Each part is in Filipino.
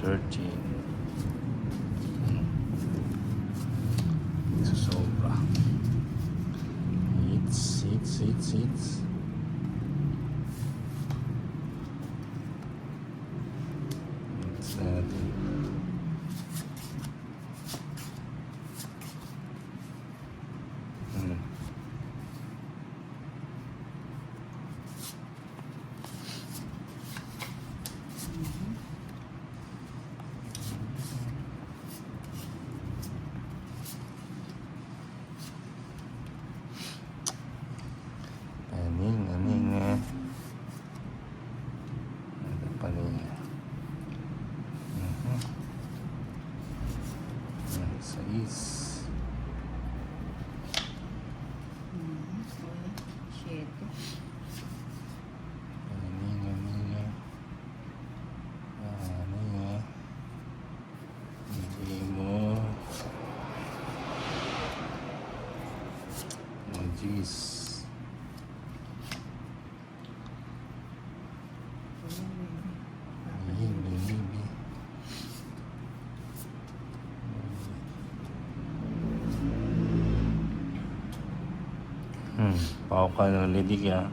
13. Sobra. Hits. 7. Aning ada pa niya. 6. Hindi mo. Jeez. Pao ka ng lady kaya.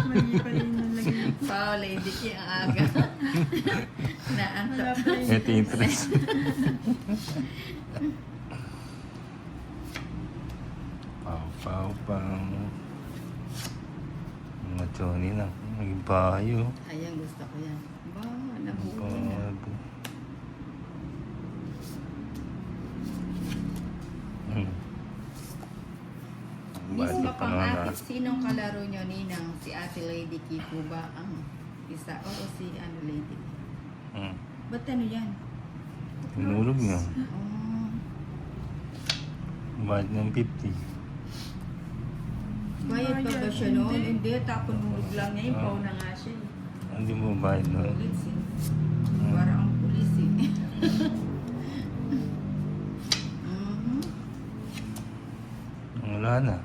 Mali pa rin nalagay. Wow, lady ki ang aga. Naantok. Ito interest. Pao. Mga Johnny na. Naging bayo. Ayan, gusto ko yan. Ba, nabuhay na. Mismo pang ate, sinong kalaro nyo, Ninang? Si Ate Lady Ki po ba ang isa? O si ano, Lady Ki? Ba't ano yan? Tinulog niya. Oh, Bayad ng 50. bayad pa ba siya noon? Hindi, tapon-hulog lang niya. Ipaw na nga siya. Hindi mo bayad na. Pulis eh. Parang ang pulis eh. Wala na.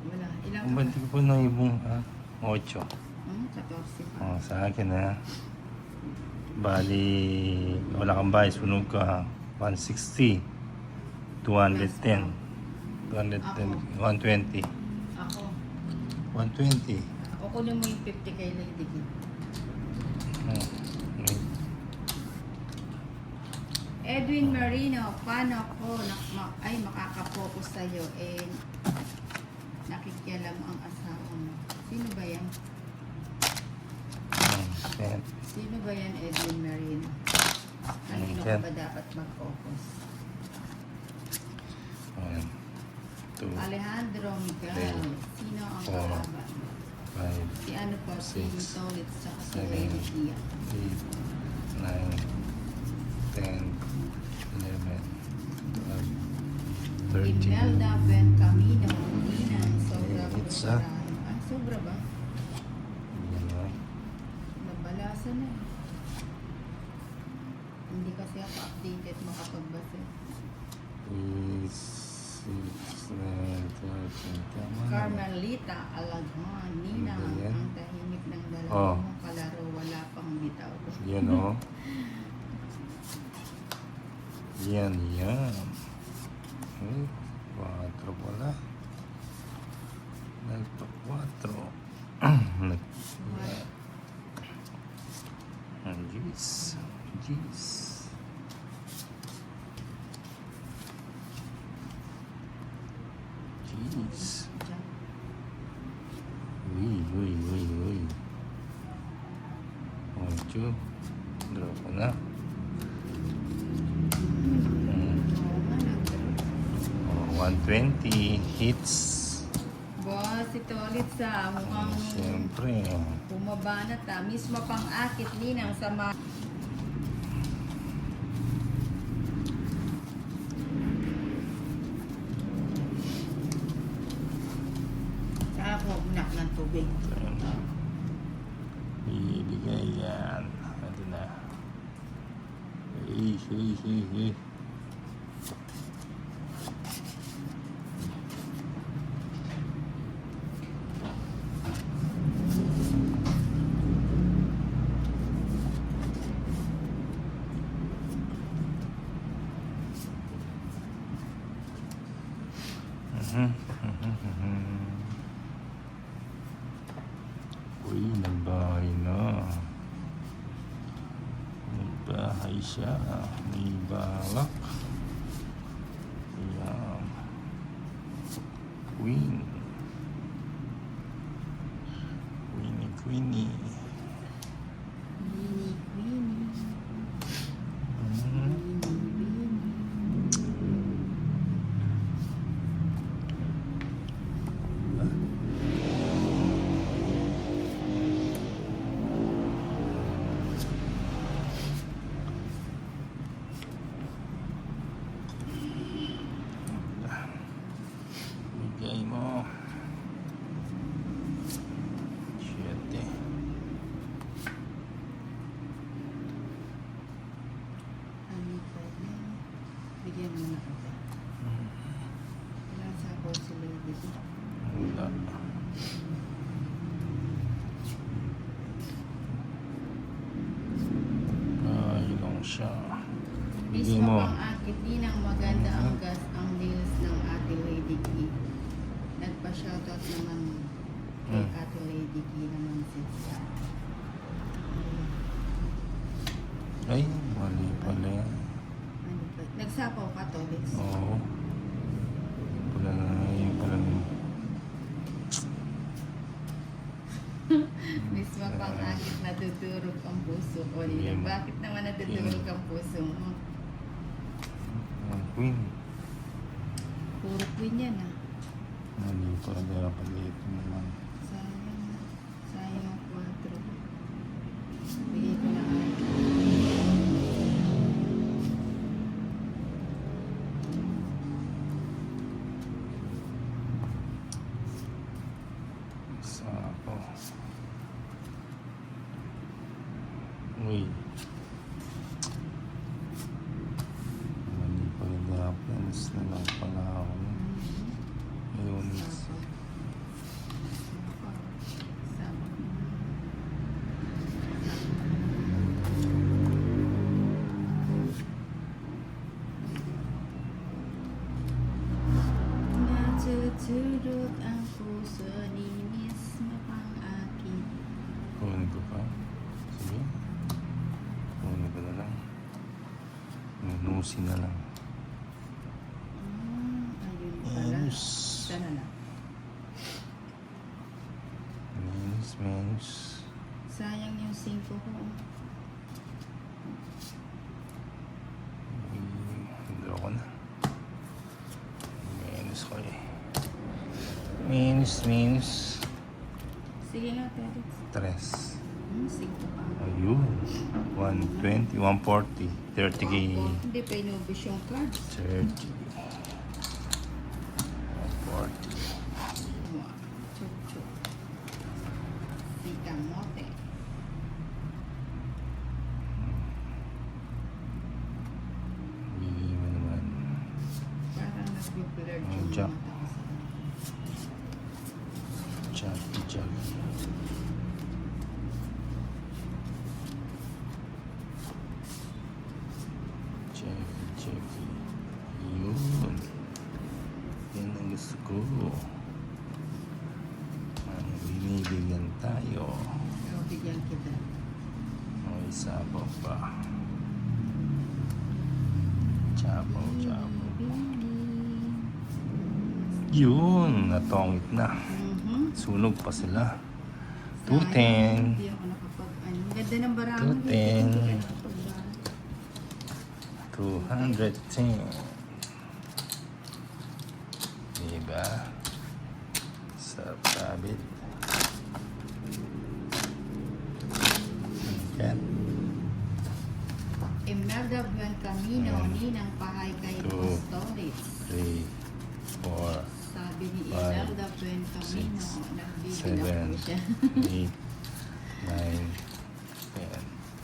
Wala. Ilang Ang banti ko po na ibong 8. 14 pa. Sa akin na. Bali, wala kang bayad. Sunog ka 160. 210. 120. Ako. 120. O kunin mo yung 50 kay Lady Ki. Edwin Marino, paano ako makakapokus sa'yo nakikialam ang asawa mo? Sino ba yan? Sino ba yan, Edwin Marino? Kanino ka ba dapat mag-focus? 2, Alejandro Miguel, sino ang 4, kalaban? 5, Si ano po, si 6, Tolit sa si 7, Lady Kia. 8, 9, 10, 11, 12, 13. Imelda Ben Camino, Ninang, sobra ba? Isa. Sobra ba? Yan o. Nabalasan na. Hindi kasi ako updated makapagbasa. 6, 9, 12, tama na. Carmelita Alagman, Ninang, Ano yan? ang tahimik ng Oh. dalawa mong kalaro, wala pang bitaw. Yan o. Yan. Okay. 4 pala. Nagpa-4. Jeez. Uy. 8. Drop ko na. 120 hits. Boss, ito ulit sa mukhang Siyempre. bumaba na ta. Mismo pang akit, Ninang, sa mga... Saka ako magbunak ng tubig. Ibigay yan. Ito na. Uy, nagbahay na. Nagbahay siya. May balak. Ayan. Queen. Queenie. Queenie, Queenie. Hmm. Queenie, Bigay mo. 7. Ano pa yan? Bigyan mo na ako. Ilang sako si Lady ko? Wala. Ayun siya. Bigay Mismo mo. pang akit ninang maganda ang gas ang nails ng Ate Lady Key. Nagpa-shoutout naman kay Ate Lady Key naman siya. Ay, mali pala yan. Ano pa? Nagsapaw ka to, Liz. Oo. Pala na yun pala na. Mismo pang akit natutulog ang puso ko. Yeah. Bakit naman natutulog ang puso mo? Ang queen. Puro queen yan ah. Mali pala dapat ito naman. Sayang. Sayang ang 4. Bigay ko na nga. Isa ako. Uy. Mali pala dapat. Mas na lang pala ako. Ayun. Natutulog ang puso ni mismo pang akin. Kunin ko pa. Sige. Kunin ko na lang. Nunusin na lang. Ayun pala. Yes. Sana na. Menos. Sayang yung 5 ko. Draw ko na. Menos ko eh. Menos. Sige nga, Terex. 3. 5 pa. Ayun. 120, 140. 30k. Hindi pa inubos yung cards. 30. 140. Chup. Sikang mote. Bigay mo naman. Parang nag-blur Oh, yung Jack. mata ko sa Chug. Check. Yun. Yan ang gusto ko. Ang binibigyan tayo. Pero bigyan kita. O isa pa. Chapo. Yun. Natongit na. Sunog pa sila. 210. Hindi ako nakapag-ano. Ganda ng barang. 210. 210. Diba? Sa sabit. Yan. Imelda Buwan Camino, Ninang Pahay kay 2, Stories. 3, 4, Sabi ni 5, Imelda Buwan Camino, 6, nagbibigay 7, po siya. 8, 9, 10,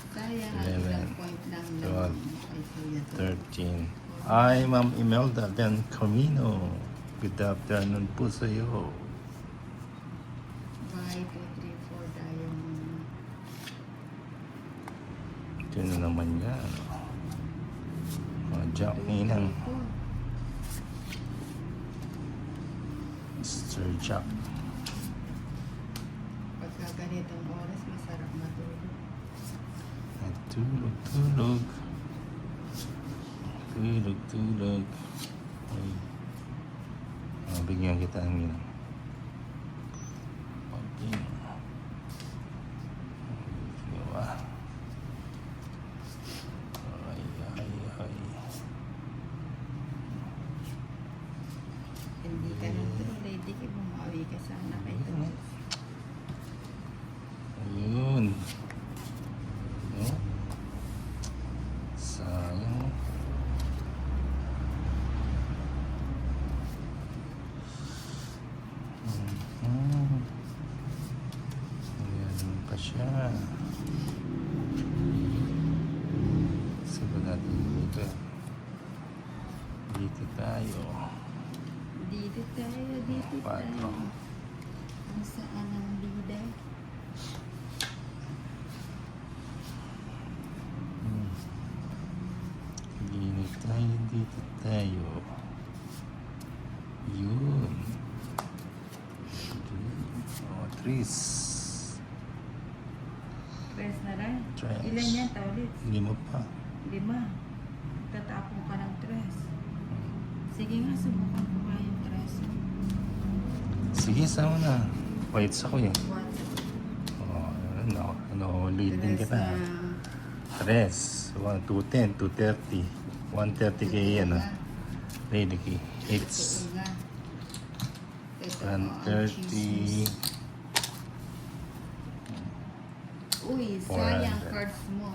Kaya 11, ilang point lang 12, lang kay Kuya to. 13. Hi, Ma'am Imelda Ben Camino. Good afternoon po sa iyo. Bye, 2, 3, 4, diamond. Ito na naman yan. Jack Ninang. Mr. Jack. Pagka ganitong oras, masarap matulog. At tulog, tulog. Tulog, tulog. Ay. Bigyan kita ng yun. Okay. Diba? Ay, ay, ay. Hindi ka nang lady kay bumawi ka sana kay Ayun. Tomas. Ayun. No? Sayang. Ayan pa siya. Sabi natin dito. Dito tayo. Dito tayo, dito Patro. tayo. Kung saan ang bida? Dito tayo, dito tayo. Yun. Oh, Tris. Press na lang. Tres. Ilan yan, Taulit? 5 pa. 5. Tatapong ka ng tres. Sige nga, subukan ko nga yung tres. Sige, sama na. Whites ako eh. What? Oh, lead din Tres kita. na. 3. 1, 210, 230. 130 kay yan ah. Lady key. 8. Sige nga. Ito, ang 130. chismis. Uy, sayang 400. cards mo.